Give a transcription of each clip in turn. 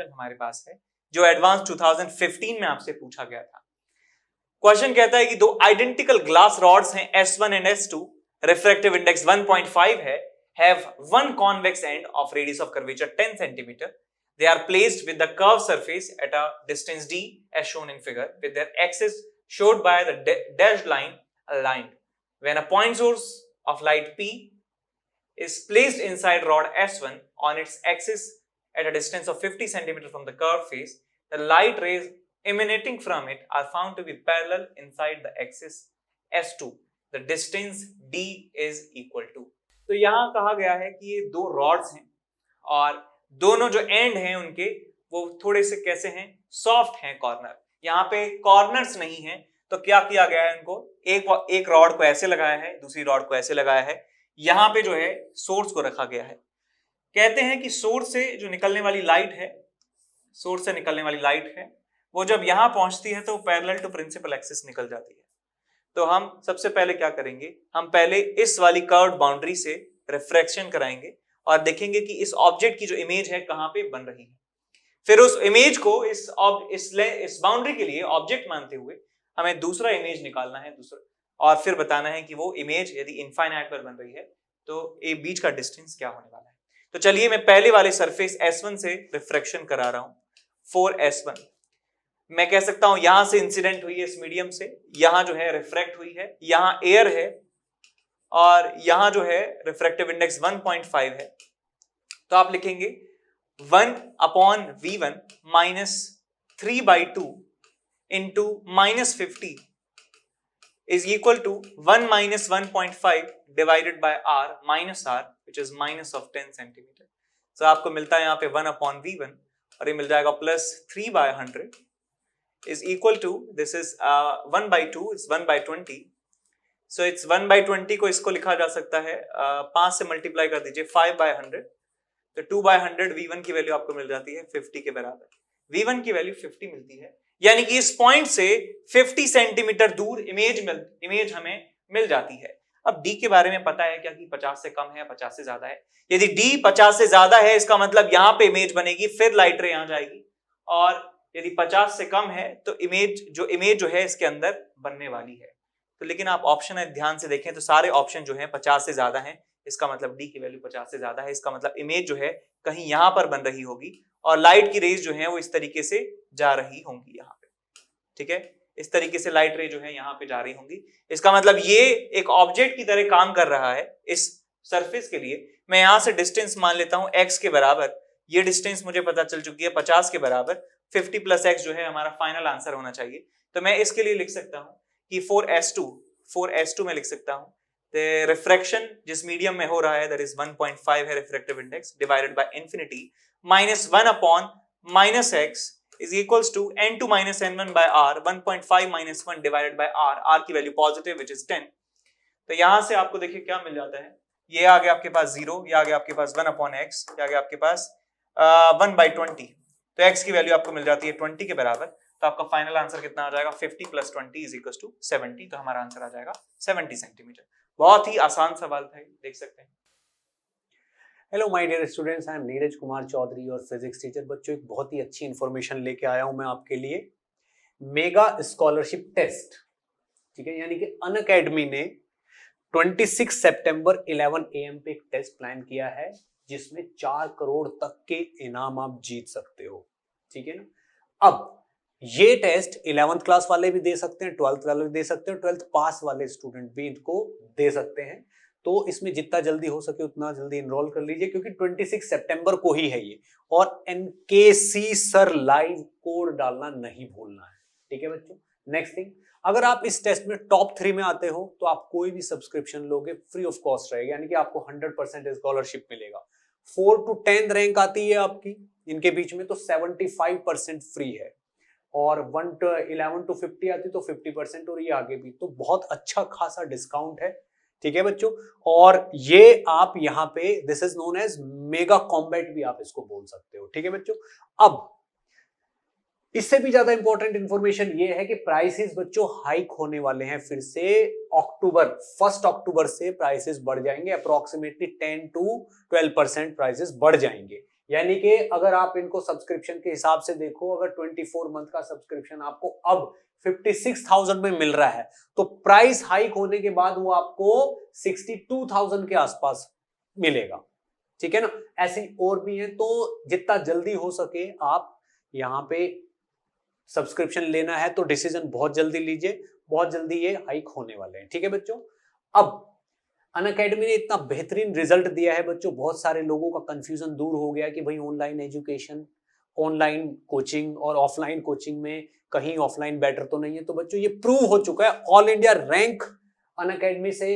Question हमारे पास है जो एडवांस 2015 में आपसे पूछा गया था। क्वेश्चन कहता है कि दो आइडेंटिकल ग्लास रॉड्स हैं S1 and S2, refractive index 1.5 है, have one convex end of radius of curvature 10 centimeter. They are placed with the curved surface at a distance d as shown in figure with their axis showed by the dashed line aligned. When a point source of light P is placed inside rod S1 on its axis at a distance of 50 centimeter from the curved face, the light rays emanating from it are found to be parallel inside the axis S2. The distance d is equal to. तो यहां कहा गया है कि ये दो rods हैं और दोनों जो एंड हैं उनके वो थोड़े से कैसे हैं, सॉफ्ट हैं कॉर्नर। यहाँ पे कॉर्नर्स नहीं है तो क्या किया गया है, इनको एक रॉड को ऐसे लगाया है, दूसरी रॉड को ऐसे लगाया है, यहाँ पे जो है सोर्स को रखा गया है। कहते हैं कि सोर्स से जो निकलने वाली लाइट है, सोर्स से निकलने वाली लाइट है वो जब यहां पहुंचती है तो पैरेलल टू प्रिंसिपल एक्सिस निकल जाती है। तो हम सबसे पहले क्या करेंगे, हम पहले इस वाली कर्व्ड बाउंड्री से रिफ्रैक्शन कराएंगे और देखेंगे कि इस ऑब्जेक्ट की जो इमेज है कहां पे बन रही है। फिर उस इमेज को इस बाउंड्री के लिए ऑब्जेक्ट मानते हुए हमें दूसरा इमेज निकालना है, और फिर बताना है कि वो इमेज यदि इनफाइनाइट पर बन रही है तो ये बीच का डिस्टेंस क्या होने वाला है। तो चलिए मैं पहले वाले सरफेस S1 से रिफ्रैक्शन करा रहा हूं। 4S1 मैं कह सकता हूं यहां से इंसिडेंट हुई है इस मीडियम से, यहां जो है रिफ्रैक्ट हुई है, यहां एयर है और यहां जो है रिफ्रैक्टिव इंडेक्स 1.5 है। तो आप लिखेंगे 1/V1 minus 3/2 into -50 is equal to 1 minus 1.5 divided by r minus r which is minus of 10 centimeter. So आपको मिलता है यहाँ पे 1/V1 और ये मिल जाएगा plus 3/100 is equal to, this is 1/2 is 1/20. So it's 1/20 को इसको लिखा जा सकता है 5 से मल्टीप्लाई कर दीजिए 5/100, तो 2/100 V1 की वैल्यू आपको मिल जाती है 50 के बराबर। V1 की वैल्यू 50 मिलती है, यानी कि इस पॉइंट से 50 सेंटीमीटर दूर इमेज हमें मिल जाती है। अब D के बारे में पता है क्या कि 50 से कम है, 50 से ज्यादा है। यदि D 50 से ज्यादा है इसका मतलब यहां पे इमेज बनेगी, फिर लाइट रे यहां जाएगी, और यदि 50 से कम है तो इमेज जो है इसके अंदर बनने वाली है। तो लेकिन आप ऑप्शन ध्यान से देखें तो सारे ऑप्शन जो है 50 से ज्यादा है, इसका मतलब D की वैल्यू 50 से ज्यादा है, इसका मतलब इमेज जो है कहीं यहां पर बन रही होगी और लाइट की रेज जो है वो इस तरीके से जा रही होंगी यहाँ पे। ठीक है, इस तरीके से लाइट रे जो है यहाँ पे जा रही होंगी। इसका मतलब ये एक ऑब्जेक्ट की तरह काम कर रहा है इस सरफेस के लिए। मैं यहां से डिस्टेंस मान लेता हूं x के बराबर, ये डिस्टेंस मुझे पता चल चुकी है 50 के बराबर, 50 प्लस x जो है हमारा फाइनल आंसर होना चाहिए। तो मैं इसके लिए लिख सकता हूं कि 4s2 में लिख सकता हूं रिफ्रैक्शन जिस मीडियम में हो रहा है दैट इज 1.5 है refractive index, divided by infinity minus 1 upon minus x is equals to n2 minus n1 by r, 1.5 minus 1 divided by r की वैल्यू पॉजिटिव which is 10। तो यहां से आपको देखिए क्या मिल जाता है, ये आ गया आपके पास 0, ये आ गया आपके पास 1 अपॉन x, ये आ गया आपके पास 1/20। तो x की वैल्यू आपको मिल जाती है 20 के बराबर। तो आपका फाइनल आंसर कितना आ जाएगा, 50 प्लस 20 इज इक्वल टू 70। तो हमारा आंसर आ जाएगा 70 सेंटीमीटर। बहुत ही आसान सवाल था, देख सकते हैं। Hello my dear students, I am Neeraj Kumar Chaudhary your physics teacher. बच्चों एक बहुत ही अच्छी इंफॉर्मेशन लेके आया हूं मैं आपके लिए, मेगा स्कॉलरशिप टेस्ट। ठीक है, यानी कि अनअकैडमी ने 26 सितंबर 11 AM पे एक टेस्ट प्लान किया है जिसमें 4 करोड़ तक के इनाम आप जीत सकते हो। ठीक है ना। अब ये टेस्ट 11th क्लास वाले भी दे सकते हैं, 12th वाले भी दे सकते हैं, 12th पास वाले स्टूडेंट भी इनको दे सकते हैं। तो इसमें जितना जल्दी हो सके उतना जल्दी एनरोल कर लीजिए, क्योंकि 26 सितंबर को ही है ये। और NKC सर लाइव कोड डालना नहीं भूलना है। ठीक है बच्चों। नेक्स्ट थिंग, अगर आप इस टेस्ट में टॉप 3 में आते हो तो आप कोई भी सब्सक्रिप्शन लोगे फ्री ऑफ कॉस्ट रहेगा, यानी कि आपको 100% स्कॉलरशिप मिलेगा। 4 to 10 रैंक आती है आपकी इनके बीच में तो 75% फ्री है, और 11 to 50 आती तो 50%, और ये आगे भी। तो बहुत अच्छा खासा डिस्काउंट है। ठीक है बच्चों। और ये आप यहाँ पे this is known as mega combat भी आप इसको बोल सकते हो। ठीक है बच्चों। अब इससे भी ज्यादा इंपॉर्टेंट इंफॉर्मेशन ये है कि प्राइसेस बच्चों हाइक होने वाले हैं फिर से। 1 अक्टूबर से प्राइसेस बढ़ जाएंगे, अप्रोक्सीमेटली 10 to 12% प्राइसेस बढ़ जाएंगे। यानी कि अगर आप इनको सब्सक्रिप्शन के हिसाब से देखो, अगर 24 मंथ का सब्सक्रिप्शन आपको अब 56,000 में मिल रहा है तो प्राइस हाइक होने के बाद वो आपको 62,000 के आसपास मिलेगा। ठीक है ना, ऐसी और भी है। तो जितना जल्दी हो सके आप यहाँ पे सब्सक्रिप्शन लेना है तो डिसीजन बहुत जल्दी लीजिए, बहुत जल्दी ये हाइक होने वाले हैं। ठीक है बच्चों, अब अनअकैडमी ने इतना बेहतरीन रिजल्ट दिया है बच्चों, बहुत सारे लोगों का कंफ्यूजन दूर हो गया कि भाई ऑनलाइन एजुकेशन, ऑनलाइन कोचिंग और ऑफलाइन कोचिंग में कहीं ऑफलाइन बेटर तो नहीं है। तो बच्चों ये प्रूव हो चुका है, ऑल इंडिया रैंक अनअकैडमी से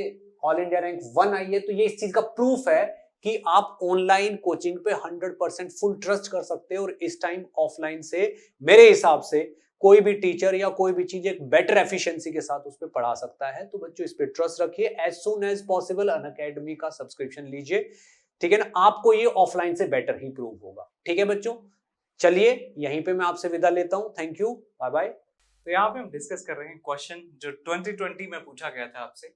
ऑल इंडिया रैंक 1 आई है। तो ये इस चीज का प्रूफ है कि आप ऑनलाइन कोचिंग पे 100% फुल ट्रस्ट कर सकते हो और इस टाइम ऑफलाइन से मेरे हिसाब से कोई भी टीचर या कोई भी चीज एक बेटर एफिशिएंसी के साथ उस पर पढ़ा सकता है। तो बच्चों इस पे ट्रस्ट रखिए, as soon as possible Unacademy का सब्सक्रिप्शन लीजिए। ठीक है ना, आपको ये ऑफलाइन से बेटर ही प्रूव होगा। ठीक है बच्चों, चलिए यहीं पे मैं आपसे विदा लेता हूं। Thank you, bye bye. तो यहाँ पे हम डिस्कस कर रहे हैं क्वेश्चन जो 2020 में पूछा गया था आपसे।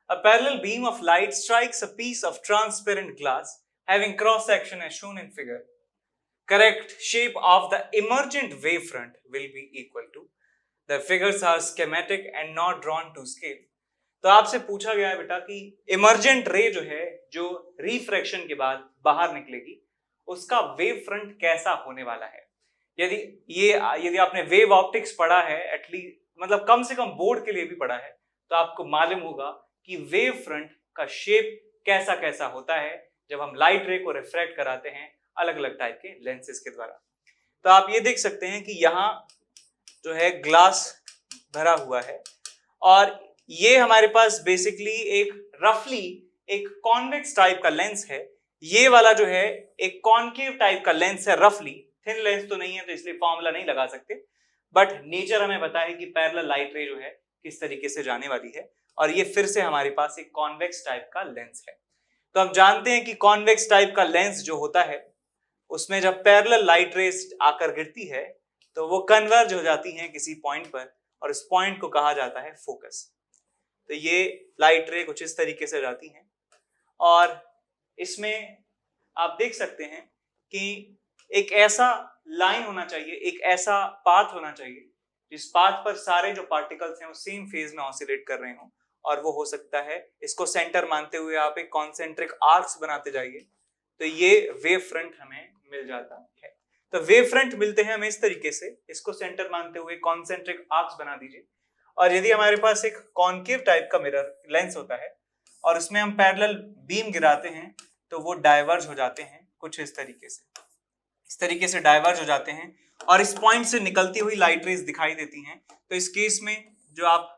A parallel beam of light strikes a piece of transparent glass having cross section as shown in figure. Correct shape of the emergent wavefront will be equal to. The figures are schematic and not drawn to scale. तो आपसे पूछा गया है बेटा कि emergent रे जो है, जो रिफ्रैक्शन के बाद बाहर निकलेगी, उसका वेव फ्रंट कैसा होने वाला है। यदि आपने वेव ऑप्टिक्स पढ़ा है, एटलीस्ट मतलब कम से कम बोर्ड के लिए भी पढ़ा है, तो आपको मालूम होगा कि वेव फ्रंट का शेप कैसा कैसा होता है जब हम लाइट रे को रिफ्रैक्ट कराते हैं अलग अलग टाइप के लेंसेज के द्वारा। तो आप ये देख सकते हैं कि यहाँ जो है ग्लास भरा हुआ है और ये हमारे पास बेसिकली एक रफली एक कॉन्वेक्स टाइप का लेंस है। ये वाला जो है एक कॉन्केव टाइप का लेंस है, रफली थिन लेंस तो नहीं है तो इसलिए फॉर्मूला नहीं लगा सकते, बट नेचर हमें पता है कि पैरेलल लाइट रे जो है किस तरीके से जाने वाली है। और ये फिर से हमारे पास एक कॉन्वेक्स टाइप का लेंस है। तो हम जानते हैं कि कॉन्वेक्स टाइप का लेंस जो होता है उसमें जब पैरेलल लाइट रेस आकर गिरती है तो वो कन्वर्ज हो जाती हैं किसी पॉइंट पर और इस पॉइंट को कहा जाता है फोकस। तो ये लाइट रे कुछ इस तरीके से जाती हैं और इसमें आप देख सकते हैं कि एक ऐसा लाइन होना चाहिए, एक ऐसा पाथ होना चाहिए जिस पाथ पर सारे जो पार्टिकल्स हैं वो सेम फेज में ऑसिलेट कर रहे हों, और वो हो सकता है इसको सेंटर मानते हुए आप एक कॉन्सेंट्रिक आर्क्स बनाते जाइए तो ये वेव फ्रंट हमें मिल जाता है। तो वेव फ्रंट मिलते हैं हमें इस तरीके से, इसको सेंटर मानते हुए कॉन्सेंट्रिक आर्क्स बना दीजिए। और यदि हमारे पास एक कॉन्केव टाइप का मिरर लेंस होता है और उसमें हम पैरेलल बीम गिराते हैं तो वो डाइवर्ज हो जाते हैं कुछ इस तरीके से डाइवर्ज हो जाते हैं और इस पॉइंट से निकलती हुई लाइट रेज दिखाई देती हैं। तो इस केस में जो आप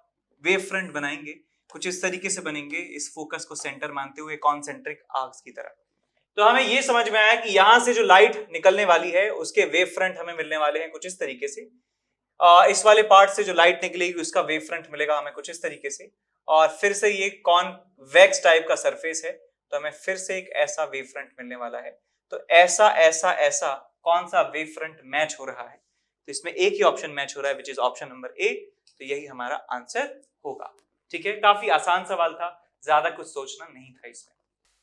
वेव फ्रंट बनाएंगे कुछ इस तरीके से बनेंगे, इस फोकस को सेंटर मानते हुए कॉन्सेंट्रिक आर्क्स की तरह। तो हमें ये समझ में आया कि यहां से जो लाइट निकलने वाली है उसके वेव फ्रंट हमें मिलने वाले हैं कुछ इस तरीके से। इस वाले पार्ट से जो लाइट निकलेगी उसका वेव फ्रंट मिलेगा हमें कुछ इस तरीके से। और फिर से ये कॉन्वेक्स टाइप का सरफेस है तो हमें फिर से एक ऐसा वेव फ्रंट मिलने वाला है। तो ऐसा ऐसा ऐसा कौन सा वेव फ्रंट मैच हो रहा है, तो इसमें एक ही ऑप्शन मैच हो रहा है which is option number A. तो यही हमारा आंसर होगा। ठीक है, काफी आसान सवाल था, ज्यादा कुछ सोचना नहीं था इसमें।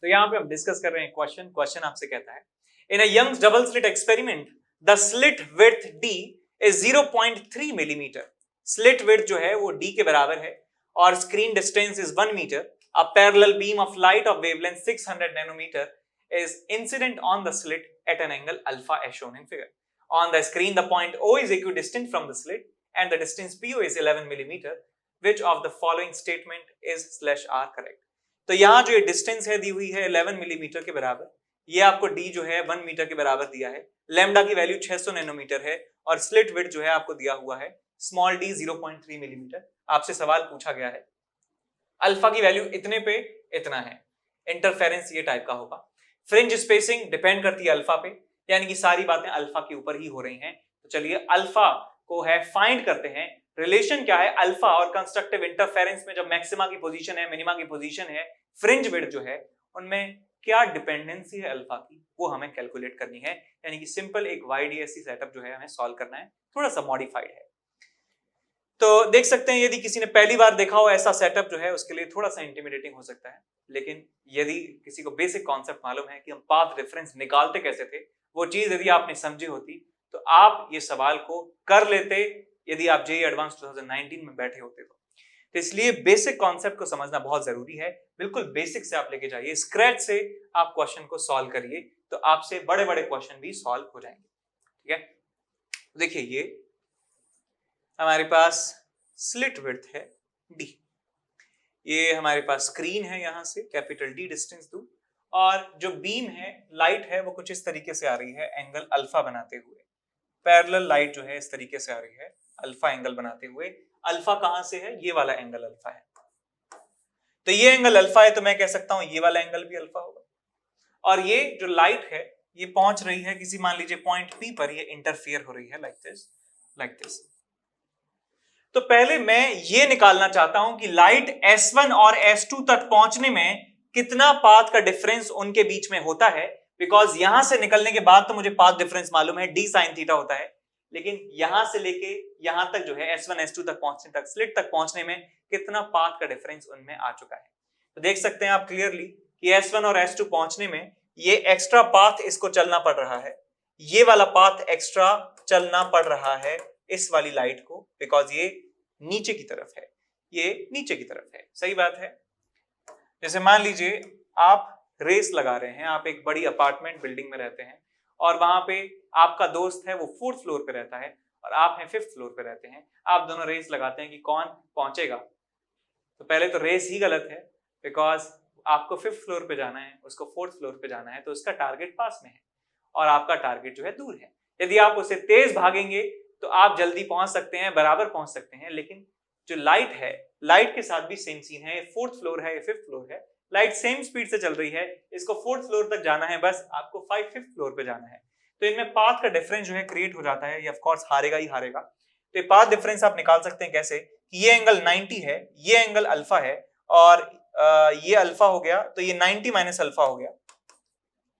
तो यहाँ पे हम डिस्कस कर रहे हैं क्वेश्चन आपसे कहता है in a Young's double slit experiment the slit width d is 0.3 millimetre. Slit width जो है वो d के बराबर है और screen distance is 1 metre. A parallel beam of light of wavelength 600 nanometre is incident on the slit at an angle alpha as shown in figure. On the screen the point O is equidistant from the slit and the distance PO is 11 millimeter. Which of the following statement is /r correct? तो यहाँ जो ये distance है दी हुई है 11 millimetre के बराबर, ये आपको d जो है 1 मीटर के बराबर दिया है, लैम्डा की वैल्यू 600 नैनोमीटर है और स्लिट विड्थ जो है आपको दिया हुआ है स्मॉल d 0.3 मिलीमीटर। आपसे सवाल पूछा गया है अल्फा की वैल्यू इतने पे इतना है, इंटरफेरेंस ये टाइप का होगा। फ्रिंज स्पेसिंग डिपेंड करती है अल्फा पे, यानी कि सारी बातें अल्फा के ऊपर ही हो रही हैं। तो चलिए अल्फा को है फाइंड करते हैं। रिलेशन क्या है अल्फा और कंस्ट्रक्टिव इंटरफेरेंस में, जब मैक्सिमा की पोजीशन है, मिनिमा की पोजीशन है, फ्रिंज विड्थ जो है, उनमें क्या डिपेंडेंसी है अल्फा की, वो हमें कैलकुलेट करनी है। यानी कि सिंपल एक YDSC सेटअप जो है हमें सॉल्व करना है, थोड़ा सा मॉडिफाइड है। तो देख सकते हैं यदि किसी ने पहली बार देखा हो ऐसा सेटअप जो है उसके लिए थोड़ा सा इंटिमिडेटिंग हो सकता है, लेकिन यदि किसी को बेसिक कॉन्सेप्ट मालूम है कि हम पाथ डिफरेंस निकालते कैसे थे, वो चीज यदि आपने समझी होती तो आप ये सवाल को कर लेते यदि आप जेईई एडवांस 2019 में बैठे होते तो इसलिए बेसिक कॉन्सेप्ट को समझना बहुत जरूरी है। बिल्कुल बेसिक से आप लेके जाइए, स्क्रैच से आप क्वेश्चन को सॉल्व करिए तो आपसे बड़े बड़े क्वेश्चन भी सॉल्व हो जाएंगे। ठीक है, देखिए ये हमारे पास स्लिट विड्थ है D, ये हमारे पास स्क्रीन है, यहां से कैपिटल D डिस्टेंस दूं, और जो बीम है, लाइट है, वो कुछ इस तरीके से आ रही है एंगल अल्फा बनाते हुए। पैरेलल लाइट जो है इस तरीके से आ रही है अल्फा एंगल बनाते हुए। अल्फा कहां से है? ये वाला एंगल अल्फा है, तो ये एंगल अल्फा है तो मैं कह सकता हूं ये वाला एंगल भी अल्फा होगा। और ये जो लाइट है ये पहुंच रही है किसी मान लीजिए पॉइंट P पर, ये इंटरफियर हो रही है लाइक दिस। तो पहले मैं ये निकालना चाहता हूं कि लाइट S1 और S2 तक पहुंचने में कितना पाथ का डिफरेंस उनके बीच में होता है, बिकॉज यहां से निकलने के बाद तो मुझे पाथ डिफरेंस मालूम है d sin थीटा होता है, लेकिन यहां से लेके यहां तक जो है S1 S2 तक पहुंचने तक, स्लिट तक पहुंचने में कितना पाथ का डिफरेंस उनमें आ चुका है। तो देख सकते हैं आप क्लियरली कि S1 और S2 पहुंचने में ये एक्स्ट्रा पाथ इसको चलना पड़ रहा है, ये वाला पाथ एक्स्ट्रा चलना पड़ रहा है इस वाली लाइट को, बिकॉज ये नीचे की तरफ है, ये नीचे की तरफ है। सही बात है। जैसे मान लीजिए आप रेस लगा रहे हैं, आप एक बड़ी अपार्टमेंट बिल्डिंग में रहते हैं और वहां पे आपका दोस्त है वो 4th फ्लोर पे रहता है और आप हैं 5th फ्लोर पे रहते हैं। आप दोनों रेस लगाते हैं कि कौन पहुंचेगा। तो पहले तो रेस ही गलत है, बिकॉज आपको 5th फ्लोर पे जाना है, उसको 4th फ्लोर पे जाना है, तो उसका टारगेट पास में है और आपका टारगेट जो है दूर है। यदि आप उसे तेज भागेंगे तो आप जल्दी पहुंच सकते हैं, बराबर पहुंच सकते हैं, लेकिन जो लाइट है, लाइट के साथ भी सेम सीन है। 4th फ्लोर है, 5th फ्लोर है, लाइट सेम स्पीड से चल रही है, इसको 4th फ्लोर तक जाना है, बस आपको 5th फ्लोर पे जाना है। तो इनमें पाथ का डिफरेंस जो है क्रिएट हो जाता है, ये ऑफ कोर्स हारेगा ही हारेगा। तो ये पाथ डिफरेंस आप निकाल सकते हैं कैसे कि ये एंगल 90 है, ये एंगल अल्फा है और ये अल्फा हो गया, तो ये 90 माइनस अल्फा हो गया,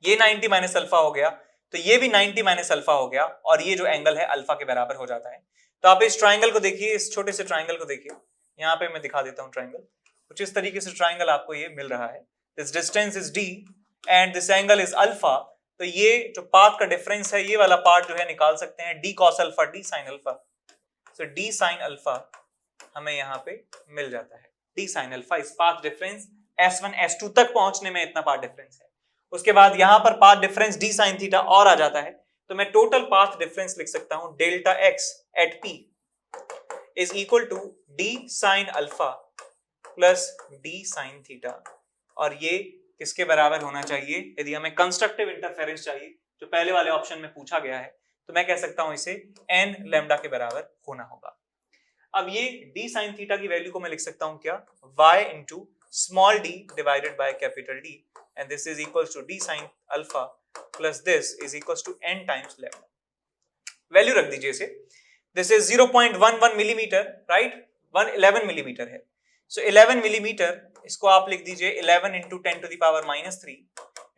ये 90 माइनस अल्फा हो गया, तो ये भी 90 माइनस अल्फा हो गया, और ये जो एंगल है अल्फा के बराबर हो जाता है। तो आप इस ट्राइंगल को देखिए, इस छोटे से ट्राइंगल को देखिए, यहाँ पे मैं दिखा देता हूँ ट्राइंगल। कुछ इस तरीके से ट्राइंगल आपको ये मिल रहा है। This distance is d and this angle is alpha. तो ये जो पाथ का डिफरेंस है, ये वाला पार्ट जो है निकाल सकते हैं d cos alpha d sin alpha. So d sin alpha हमें यहाँ पे मिल जाता है, d sin अल्फा इस पाथ डिफरेंस S1 S2 तक पहुंचने में इतना पाथ डिफरेंस है। उसके बाद यहां पर path difference d sin theta और आ जाता है, तो मैं टोटल पाथ डिफरेंस लिख सकता हूं delta x at p is equal to d sin alpha plus d sin theta. और ये किसके बराबर होना चाहिए? यदि हमें कंस्ट्रक्टिव इंटरफेरेंस चाहिए जो पहले वाले ऑप्शन में पूछा गया है, तो मैं कह सकता हूं इसे n लैम्डा के बराबर होना होगा। अब ये d sin थीटा की वैल्यू को मैं लिख सकता हूं क्या? y into small d divided by capital D, and this is equals to d sin alpha plus this is equals to n times lambda. Value रख दीजिए इसे। This is 0.11 millimetre, right? 111 millimetre है। So 11 मिलीमीटर, इसको आप लिख दीजिए 11 into 10 to the power minus 3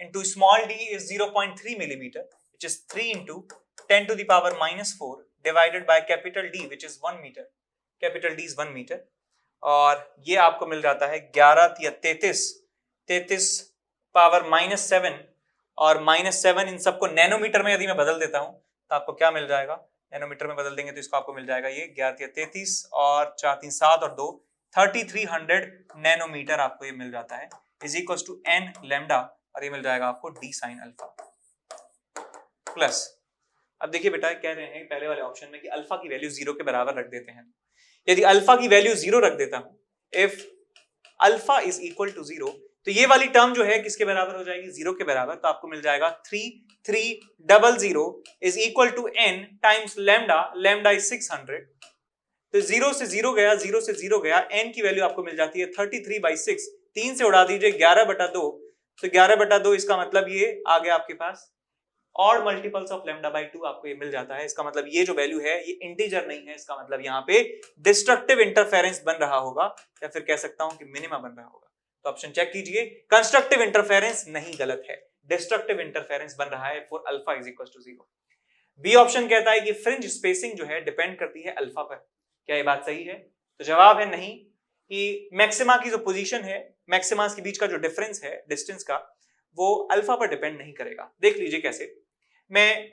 into small d is 0.3 millimeter, which is 3 into 10 to the power minus 4 divided by capital D, which is 1 meter. Capital D is 1 meter. और ये आपको मिल जाता है 11 या 33 पावर माइनस 7, और माइनस 7 इन सबको nanometre में यदि मैं बदल देता हूं तो आपको क्या मिल जाएगा? नैनोमीटर में बदल देंगे तो इसको आपको मिल जाएगा ये 11 या 33 और 4 3 7 और 2 3300 नैनोमीटर आपको ये मिल जाता है, is equals to n lambda, और ये मिल जाएगा आपको d sin अल्फा प्लस। अब देखिए बेटा, कह रहे हैं पहले वाले ऑप्शन में कि अल्फा की वैल्यू 0 के बराबर रख देते हैं। यदि अल्फा की वैल्यू 0 रख देता हूं, if alpha is equal to 0, तो ये वाली टर्म जो है किसके बराबर हो जाएगी? 0 के बराबर। तो आपको मिल जाएगा 3300 is equal to n times lambda, lambda is 600। तो 0 से 0 गया, 0 से 0 गया, n की वैल्यू आपको मिल जाती है 33/6। 3 से उड़ा दीजिए 11/2, तो 11/2 इसका मतलब ये आ गया आपके पास और मल्टीपल्स ऑफ लैम्डा बाई 2 आपको ये मिल जाता है। इसका मतलब ये जो वैल्यू है ये इंटीजर नहीं है, इसका मतलब यहाँ पे डिस्ट्रक्टिव इंटरफेरेंस बन रहा होगा, या फिर कह सकता हूं कि मिनिमा बन रहा होगा। तो ऑप्शन चेक कीजिए, कंस्ट्रक्टिव इंटरफेरेंस नहीं, गलत है, डिस्ट्रक्टिव इंटरफेरेंस बन रहा है for alpha is equal to 0। B option कहता है कि फ्रिंज स्पेसिंग जो है डिपेंड करती है अल्फा पर। क्या ये बात सही है? तो जवाब है नहीं, कि मैक्सिमा की जो पोजीशन है, मैक्सिमास के बीच का जो डिफरेंस है डिस्टेंस का, वो अल्फा पर डिपेंड नहीं करेगा। देख लीजिए कैसे, मैं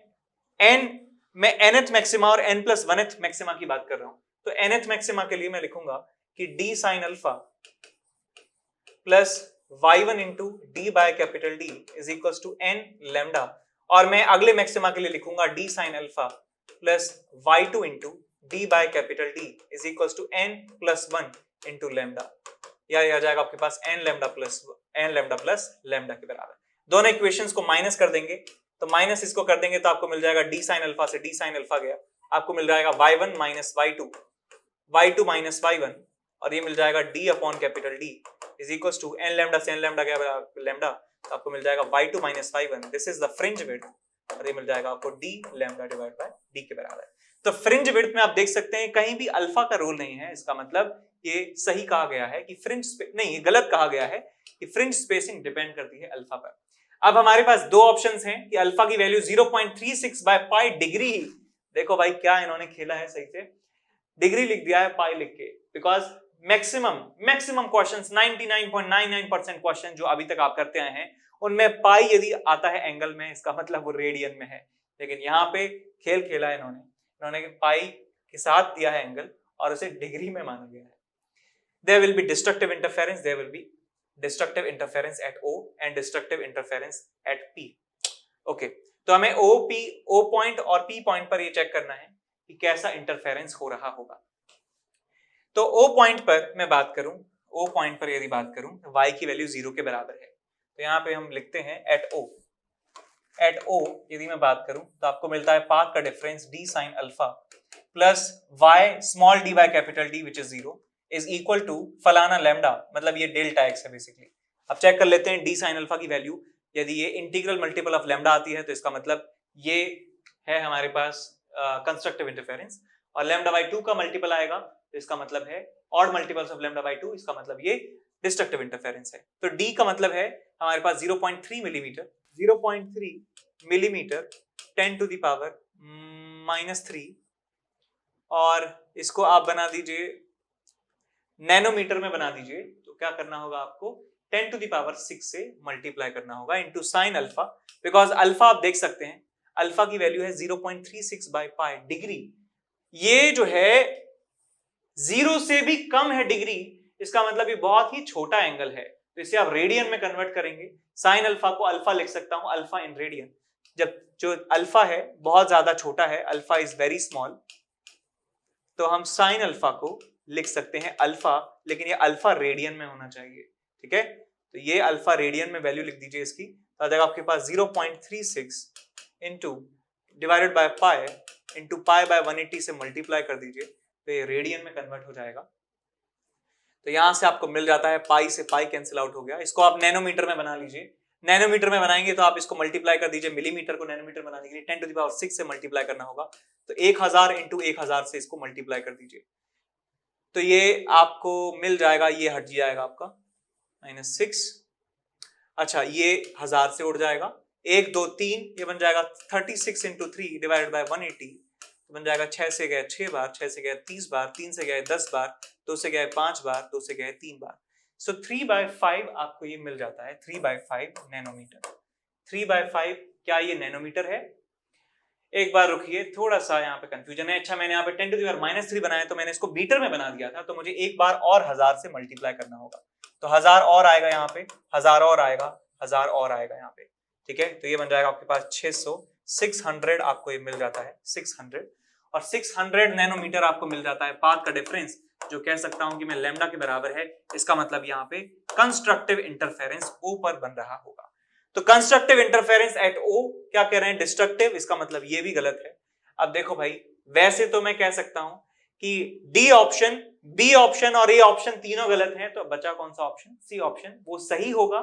nth मैक्सिमा और n+1th मैक्सिमा की बात कर रहा हूं। तो nth मैक्सिमा के लिए मैं लिखूंगा कि d sin alpha plus y1 into D by capital D is equal to n lambda, और मैं अगले मैक्सिमा के लिए लिखूंगा d sin alpha plus y2 into D by capital D is equal to n+1 into lambda, या आ जाएगा आपके पास n लैम्डा प्लस लैम्डा के बराबर। दोनों इक्वेशंस को माइनस कर देंगे, तो माइनस इसको कर देंगे तो आपको मिल जाएगा d sin अल्फा से d sin अल्फा गया, आपको मिल जाएगा y1 minus y2 minus y1, और ये मिल जाएगा d upon capital D is equal to n lambda से n लैम्डा गया लैम्डा, तो आपको मिल जाएगा y2 minus y1, this is the fringe width, और ये मिल जाएगा आपको d lambda divide by d के बराबर। तो फ्रिंज विड्थ में आप देख सकते हैं कहीं भी अल्फा का रोल नहीं है, इसका मतलब ये सही कहा गया है कि फ्रिंज नहीं, ये गलत कहा गया है कि फ्रिंज स्पेसिंग डिपेंड करती है अल्फा पर। अब हमारे पास दो ऑप्शंस हैं कि अल्फा की वैल्यू 0.36 बाय पाई डिग्री ही, देखो भाई क्या इन्होंने खेला है सही से, डिग्री लिख दिया है पाई लिख के, बिकॉज मैक्सिमम क्वेश्चंस 99.99% क्वेश्चन जो अभी तक आप करते आए हैं उनमें पाई यदि आता है एंगल में, इसका मतलब वो रेडियन में है, लेकिन यहाँ पे खेल खेला है इन्होंने पाई के साथ दिया है एंगल और उसे डिग्री में माना गया है। There will be destructive interference, there will be destructive interference at O and destructive interference at P. Okay, तो हमें O पॉइंट और P पॉइंट पर ये चेक करना है कि कैसा इंटरफेरेंस हो रहा होगा। तो O पॉइंट पर मैं बात करूं, O पॉइंट पर यदि बात करूं तो Y की वैल्यू 0 के बराबर है, तो यहाँ पे हम लिखते हैं एट O यदि मैं बात करूं तो आपको मिलता है पाथ का difference d sin alpha plus y small d by capital D which is 0 is equal to फलाना लैम्डा, मतलब ये डेल्टा x है बेसिकली। अब चेक कर लेते हैं d sin अल्फा की वैल्यू, यदि ये इंटीग्रल मल्टीपल ऑफ लैम्डा आती है तो इसका मतलब ये है हमारे पास कंस्ट्रक्टिव इंटरफेरेंस, और लैम्डा बाय 2 का मल्टीपल आएगा तो इसका मतलब है odd multiples of lambda by 2, इसका मतलब ये डिस्ट्रक्टिव इंटरफेरेंस है। तो d का मतलब है हमारे पास 0.3 मिलीमीटर 10 टू द पावर -3, और इसको आप बना दीजिए नैनोमीटर में बना दीजिए, तो क्या करना होगा आपको 10 टू द पावर 6 से मल्टीप्लाई करना होगा into sine alpha, because alpha आप देख सकते हैं अल्फा की वैल्यू है 0.36 बाय पाई डिग्री, ये जो है 0 से भी कम है डिग्री, इसका मतलब ये बहुत ही छोटा एंगल है, तो इसे आप रेडियन में कन्वर्ट करेंगे। साइन अल्फा को अल्फा लिख सकता हूं, अल्फा इन रेडियन, जब जो अल्फा है बहुत ज्यादा छोटा है, अल्फा इज वेरी स्मॉल, तो हम साइन अल्फा को लिख सकते हैं अल्फा, लेकिन ये अल्फा रेडियन में होना चाहिए, ठीक है। तो ये अल्फा रेडियन में वैल्यू लिख दीजिए इसकी, तो आ जाएगा आपके पास 0.36 into divided by pi into pi by 180 से मल्टीप्लाई कर दीजिए, तो ये रेडियन में कन्वर्ट हो जाएगा। तो यहां से आपको मिल जाता है पाई से पाई कैंसिल आउट हो गया, इसको आप नैनोमीटर में बना लीजिए, नैनोमीटर में बनाएंगे तो आप इसको मल्टीप्लाई कर दीजिए, मिलीमीटर को नैनोमीटर बनाने के लिए 10 टू द पावर 6 से मल्टीप्लाई करना होगा, तो 1000 इंटू 1000 से इसको मल्टीप्लाई कर दीजिए, तो ये आपको मिल जाएगा, ये हट जाएगा आपका -6, अच्छा ये 1000 से उड़ जाएगा, 1 2 3, ये बन जाएगा 36 इंटू 3 डिवाइडेड बाय 180, तो बन जाएगा 6 से गए 6 बार, 6 से गए 30 बार, 3 से गए 10 बार, 2 से गए 5 बार, 2 से गए 3 बार, सो 3/5 आपको ये मिल जाता है, 3/5 नैनोमीटर। 3/5 क्या ये नैनोमीटर है? एक बार रुकिए, थोड़ा सा यहाँ पे कंफ्यूजन है। अच्छा मैंने यहाँ पे 10 टू द पावर -3 बनाया, तो मैंने इसको मीटर में बना दिया था, तो मुझे एक बार और 1000 से मल्टीप्लाई करना होगा, तो 1000 और आएगा यहाँ पे, 1000 और आएगा, 1000 और आएगा यहाँ पे, ठीक है। तो ये बन जाएगा आपके पास 600 आपको ये मिल जाता है 600, और 600 नैनोमीटर आपको मिल जाता है पाथ का डिफरेंस, जो कह सकता हूं कि मैं लैम्डा के बराबर है, इसका मतलब यहाँ पे कंस्ट्रक्टिव इंटरफेरेंस O पर बन रहा होगा। तो कंस्ट्रक्टिव इंटरफेरेंस एट O, क्या कह रहे हैं डिस्ट्रक्टिव, इसका मतलब ये भी गलत है। अब देखो भाई, वैसे तो मैं कह सकता हूं कि D ऑप्शन, B ऑप्शन और A ऑप्शन तीनों गलत हैं, तो बचा कौन सा ऑप्शन? C ऑप्शन, वो सही होगा,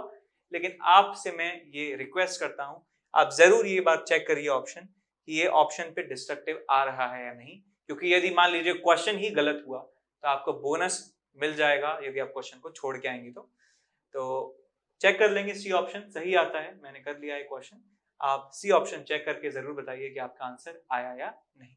लेकिन आपसे मैं ये रिक्वेस्ट करता हूं आप जरूर ये बात चेक करिए ऑप्शन कि ये ऑप्शन पे डिस्ट्रक्टिव आ रहा है या नहीं, क्योंकि यदि मान लीजिए क्वेश्चन ही गलत हुआ तो आपको बोनस मिल जाएगा यदि आप क्वेश्चन को छोड़ के आएंगे तो चेक कर लेंगे। सी ऑप्शन सही आता है, मैंने कर लिया है क्वेश्चन, आप सी ऑप्शन चेक करके जरूर बताइए कि आपका आंसर आया या नहीं।